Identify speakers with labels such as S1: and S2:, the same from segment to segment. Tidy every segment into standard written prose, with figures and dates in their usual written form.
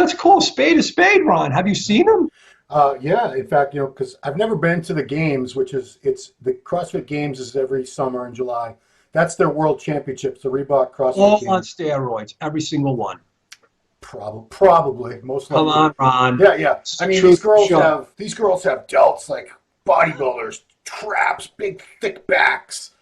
S1: Let's call a spade, Ron. Have you seen them?
S2: Yeah, in fact, because I've never been to the games, it's the CrossFit Games is every summer in July. That's their World Championships, the Reebok CrossFit
S1: All on
S2: Games.
S1: steroids, every single one.
S2: Probably, most
S1: Come
S2: likely.
S1: on, Ron.
S2: Yeah, yeah.
S1: It's
S2: I
S1: the
S2: mean,
S1: truth for sure.
S2: these girls have delts like bodybuilders, traps, big thick backs.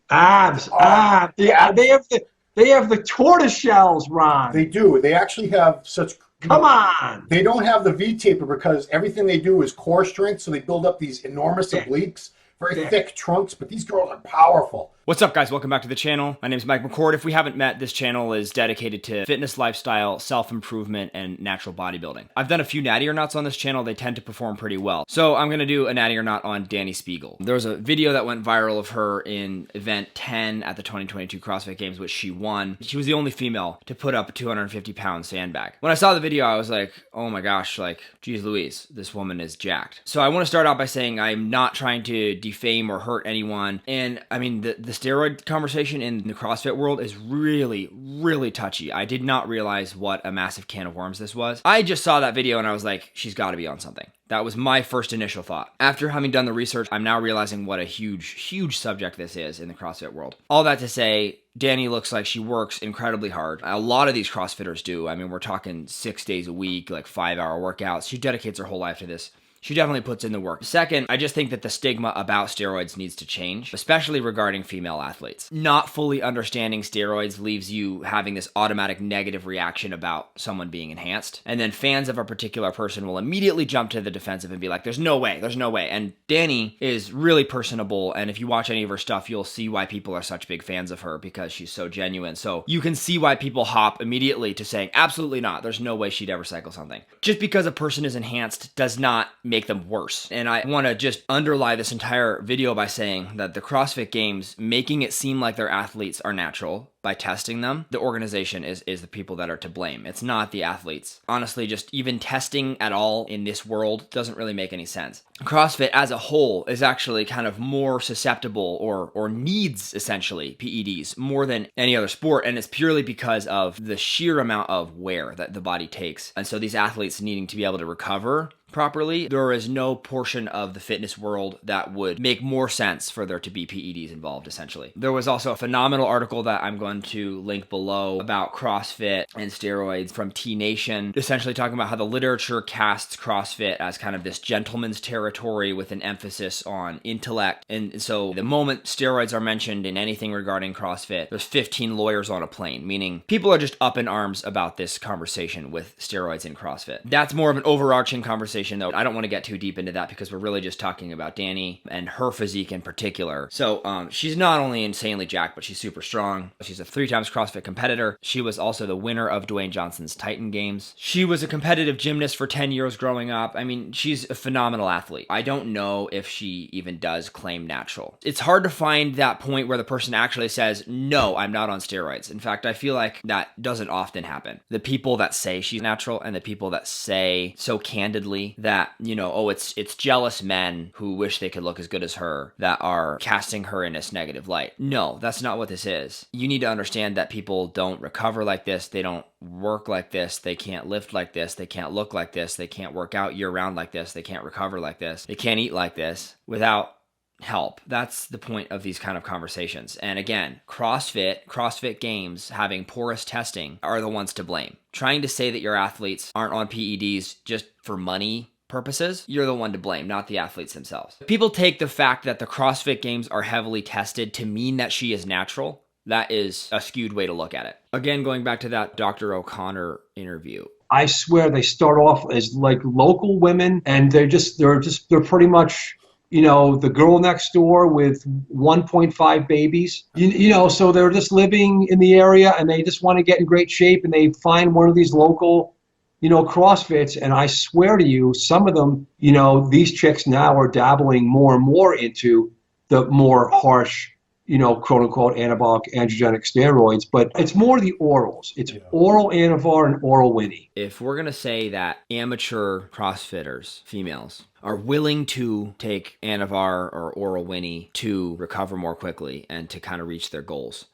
S1: Abs,
S2: Oh,
S1: abs. They
S2: abs.
S1: have the tortoise shells, Ron.
S2: They do. They actually have such.
S1: Come on.
S2: They don't have the V taper because everything they do is core strength, so they build up these enormous
S1: Thick,
S2: obliques, very
S1: thick.
S2: thick trunks. But these girls are powerful.
S3: What's up, guys? Welcome back to the channel. My name is Mike McCord. If we haven't met, this channel is dedicated to fitness, lifestyle, self-improvement, and natural bodybuilding. I've done a few Natty or Nots on this channel. They tend to perform pretty well. So I'm going to do a Natty or Not on Dani Speegle. There was a video that went viral of her in event 10 at the 2022 CrossFit Games, which she won. She was the only female to put up a 250-pound sandbag. When I saw the video, I was like, oh my gosh, like, geez Louise, this woman is jacked. So I want to start out by saying I'm not trying to defame or hurt anyone. And I mean, the steroid conversation in the CrossFit world is really, really touchy. I did not realize what a massive can of worms this was. I just saw that video and I was like, she's got to be on something. That was my first initial thought. After having done the research, I'm now realizing what a huge, huge subject this is in the CrossFit world. All that to say, Dani looks like she works incredibly hard. A lot of these CrossFitters do. I mean, we're talking 6 days a week, like 5-hour workouts. She dedicates her whole life to this. She definitely puts in the work. Second, I just think that the stigma about steroids needs to change, especially regarding female athletes. Not fully understanding steroids leaves you having this automatic negative reaction about someone being enhanced. And then fans of a particular person will immediately jump to the defensive and be like, there's no way, there's no way. And Dani is really personable. And if you watch any of her stuff, you'll see why people are such big fans of her because she's so genuine. So you can see why people hop immediately to saying, absolutely not. There's no way she'd ever cycle something. Just because a person is enhanced does not make them worse. And I want to just underlie this entire video by saying that the CrossFit Games, making it seem like their athletes are natural by testing them, the organization is the people that are to blame. It's not the athletes. Honestly, just even testing at all in this world doesn't really make any sense. CrossFit as a whole is actually kind of more susceptible or needs essentially PEDs more than any other sport. And it's purely because of the sheer amount of wear that the body takes. And so these athletes needing to be able to recover properly, there is no portion of the fitness world that would make more sense for there to be PEDs involved, essentially. There was also a phenomenal article that I'm going to link below about CrossFit and steroids from T Nation, essentially talking about how the literature casts CrossFit as kind of this gentleman's territory with an emphasis on intellect. And so the moment steroids are mentioned in anything regarding CrossFit, there's 15 lawyers on a plane, meaning people are just up in arms about this conversation with steroids in CrossFit. That's more of an overarching conversation though. I don't want to get too deep into that because we're really just talking about Dani and her physique in particular. So she's not only insanely jacked, but she's super strong. She's a 3-time CrossFit competitor. She was also the winner of Dwayne Johnson's Titan Games. She was a competitive gymnast for 10 years growing up. I mean, she's a phenomenal athlete. I don't know if she even does claim natural. It's hard to find that point where the person actually says, no, I'm not on steroids. In fact, I feel like that doesn't often happen. The people that say she's natural and the people that say so candidly that, you know, oh, it's jealous men who wish they could look as good as her that are casting her in this negative light. No, that's not what this is. You need to understand that people don't recover like this. They don't work like this. They can't lift like this. They can't look like this. They can't work out year round like this. They can't recover like this. They can't eat like this without help. That's the point of these kind of conversations. And again, CrossFit Games having porous testing are the ones to blame. Trying to say that your athletes aren't on PEDs just for money purposes, you're the one to blame, not the athletes themselves. People take the fact that the CrossFit Games are heavily tested to mean that she is natural. That is a skewed way to look at it. Again, going back to that Dr. O'Connor interview.
S1: I swear they start off as like local women and they're pretty much, you know, the girl next door with 1.5 babies, you know, so they're just living in the area and they just want to get in great shape and they find one of these local, you know, CrossFits. And I swear to you, some of them, you know, these chicks now are dabbling more and more into the more harsh, you know, quote unquote, anabolic androgenic steroids, but it's more the orals. It's oral Anavar and oral Winnie.
S3: If we're going to say that amateur CrossFitters, females, are willing to take Anavar or oral Winnie to recover more quickly and to kind of reach their goals,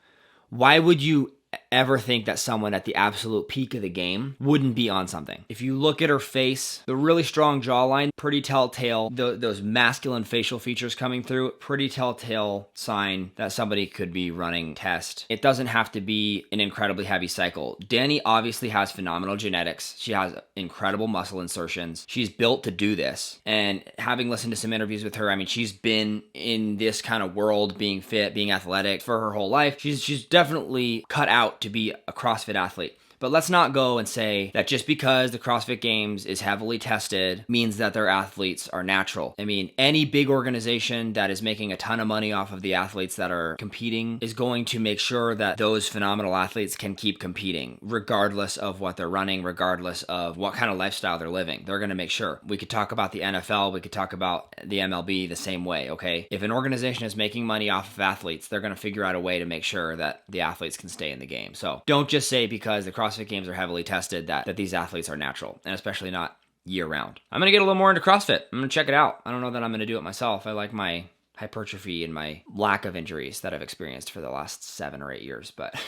S3: why would you ever think that someone at the absolute peak of the game wouldn't be on something. If you look at her face, the really strong jawline, pretty telltale, those masculine facial features coming through, pretty telltale sign that somebody could be running test. It doesn't have to be an incredibly heavy cycle. Dani obviously has phenomenal genetics. She has incredible muscle insertions. She's built to do this. And having listened to some interviews with her, I mean, she's been in this kind of world, being fit, being athletic for her whole life. She's definitely cut out to be a CrossFit athlete. But let's not go and say that just because the CrossFit Games is heavily tested means that their athletes are natural. I mean, any big organization that is making a ton of money off of the athletes that are competing is going to make sure that those phenomenal athletes can keep competing, regardless of what they're running, regardless of what kind of lifestyle they're living. They're going to make sure. We could talk about the NFL, we could talk about the MLB the same way, okay? If an organization is making money off of athletes, they're going to figure out a way to make sure that the athletes can stay in the game. So don't just say because the CrossFit Games are heavily tested that these athletes are natural, and especially not year round. I'm going to get a little more into CrossFit. I'm going to check it out. I don't know that I'm going to do it myself. I like my hypertrophy and my lack of injuries that I've experienced for the last 7 or 8 years, but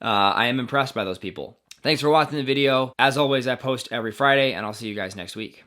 S3: I am impressed by those people. Thanks for watching the video. As always, I post every Friday, and I'll see you guys next week.